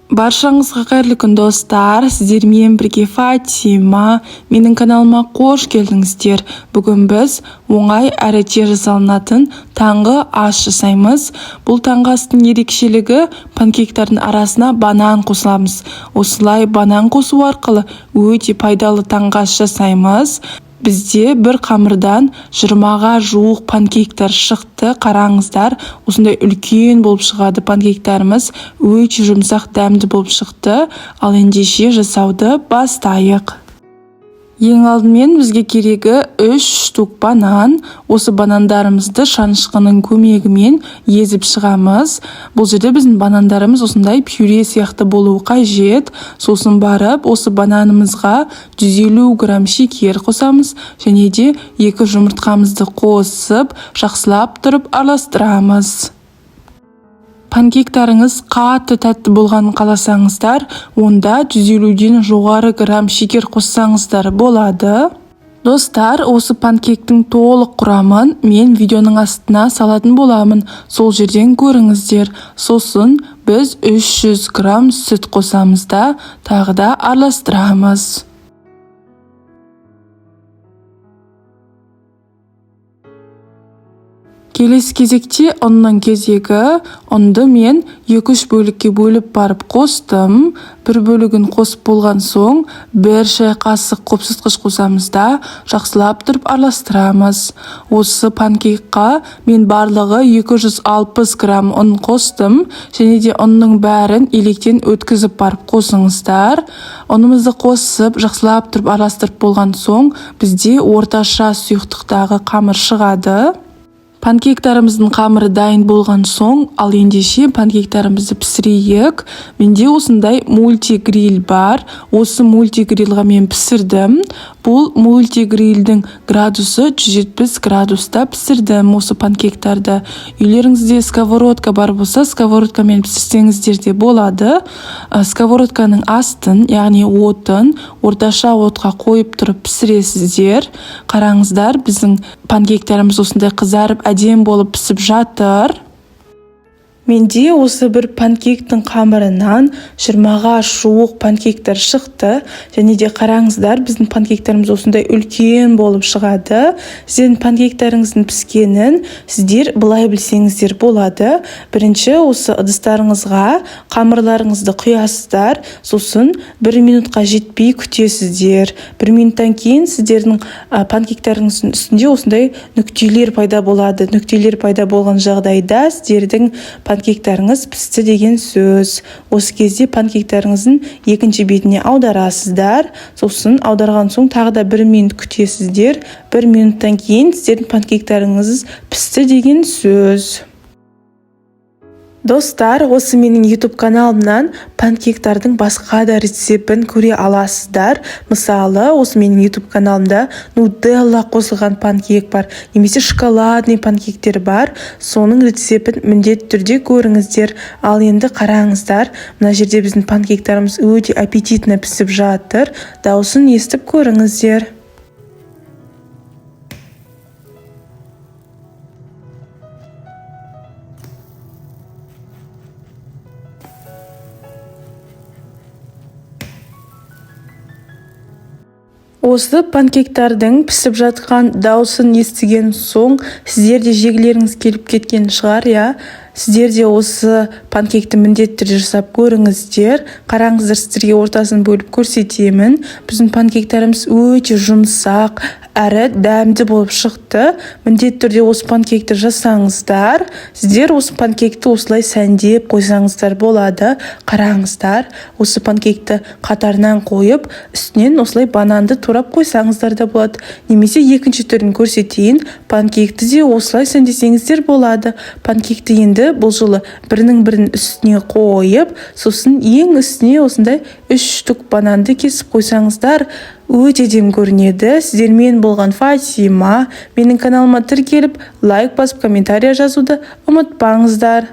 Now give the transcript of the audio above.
Баршаңызға қайырлы күн достар, сіздермен бірге Фатима, менің каналыма қош келдіңіздер. Бүгін біз оңай әрі тез жасалынатын таңғы ас жасаймыз. Бұл таңғы астың ерекшелігі панкейктердің арасына банан қосыламыз. Осылай банан қосу арқылы өте пайдалы таңғы ас жасаймыз. Бізде бір қамырдан 20-ға жуық панкейктер шықты. Қараңыздар, осындай үлкен болып шығады панкейктеріміз. Өте жұмсақ, дәмді болып шықты. Ал ендеше жасауды бастайық. Ең алдымен бізге керегі 3 штук банан. Осы банандарымызды шанышқының көмегімен езіп шығамыз. Бұл жерде біздің банандарымыз осындай пюре сияқты болуы қажет. Сосын барып, осы бананымызға 150 грамм шекер қосамыз. Және де 2 жұмыртқамызды қосып, жақсылап тұрып араластырамыз. Панкейктеріңіз қатты тәтті болғанын қаласаңыздар, онда 150-ден жоғары грамм шекер қоссаңыздар болады. Достар, осы панкейктің толық құрамын мен видеоның астына салатын боламын. Сол жерден көріңіздер. Сосын біз 300 грамм сүт қосамыз да, тағы да араластырамыз. Келесі кезекте ұнның кезегі. Ұнды мен 2-3 бөлікке бөліп барып қостым. Бір бөлігін қосып болған соң, 1 шай қасық қопсытқыш қосамыз да, жақсылап тұрып араластырамыз. Осы панкейкқа мен барлығы 260 грамм ұн қостым. Және де ұнның бәрін електен өткізіп барып қосыңыздар. Ұнымызды қосып, жақсылап тұрып араластырып болған соң, бізде орташа сұйықтықтағы қамыр шығады. Панкейктеріміздің қамыры дайын болған соң, ал ендеше панкейктерімізді пісірейік. Менде осындай мультигриль бар. Осы мультигрильға мен пісірдім. Бұл мультигрильдің градусы 170 градуста пісірдім осы панкейктерді. Үйлеріңізде сковородка бар болса, сковородкамен пісірсеңіздер де болады. Сковородканың астын, яғни отын, орташа отқа қойып тұрып пісіресіздер. Қараңыздар, біздің панкейктеріміз осындай қызарып әдем болып пісіп жатыр. Менде осы бір панкейктің қамырынан 20-ға жуық панкейктер шықты. Және де қараңыздар, біздің панкейктеріміз осындай үлкен болып шығады. Сіздердің панкейктеріңіздің піскенін сіздер былай білсеңіздер болады. Бірінші, осы ыдыстарыңызға қамырларыңызды құясыздар. Сосын 1 минутқа жетпей күтесіздер. 1 минуттан кейін сіздердің панкейктеріңіздің үстінде осындай нүктелер пайда болады. Нүктелер пайда болған жағдайда сіздердің панкейктеріңіз пісті деген сөз. Осы кезде панкейктеріңіздің екінші бетіне аударасыздар. Сосын аударған соң тағы да 1 минут күтесіздер. 1 минуттан кейін сіздердің панкейктеріңіз пісті деген сөз. Достар, осы менің YouTube каналымнан панкейктердің басқа да рецептін көре аласыздар. Мысалы, осы менің YouTube каналымда нутелла қосылған панкейк бар, немесе шоколадный панкейктер бар. Соның рецептін міндетті түрде көріңіздер. Ал енді қараңыздар, мына жерде біздің панкейктеріміз өте аппетитно пісіп жатыр. Дауысын естіп көріңіздер. Осы панкейктердің пісіп жатқан дауысын естіген соң, сіздер де жегілеріңіз келіп кеткен шығар, я? Сіздер де осы панкейкті міндетті түрде жасап көріңіздер. Қараңыздар, сіздерге ортасын бөліп көрсетемін. Біздің панкейктеріміз өте жұмсақ әрі дәмді болып шықты. Міндетті түрде осы панкейкті жасаңыздар. Сіздер осы панкейкті осылай сәндеп қойсаңыздар болады. Қараңыздар, осы панкейкті қатарынан қойып, үстінен осылай бананды турап қойсаңыздар да болады. Немесе екінші түрін көрсетейін. Панкейкті де осылай сәндесеңіздер болады. Панкейкті енді бұл жолы бірінің үстіне қойып, сосын ең үстіне осындай 3 штук бананды кесіп қойсаңыздар, өте әдемі көрінеді. Сіздермен болған Фатима. Менің каналыма тіркеліп, лайк басып, комментария жазуды ұмытпаңыздар.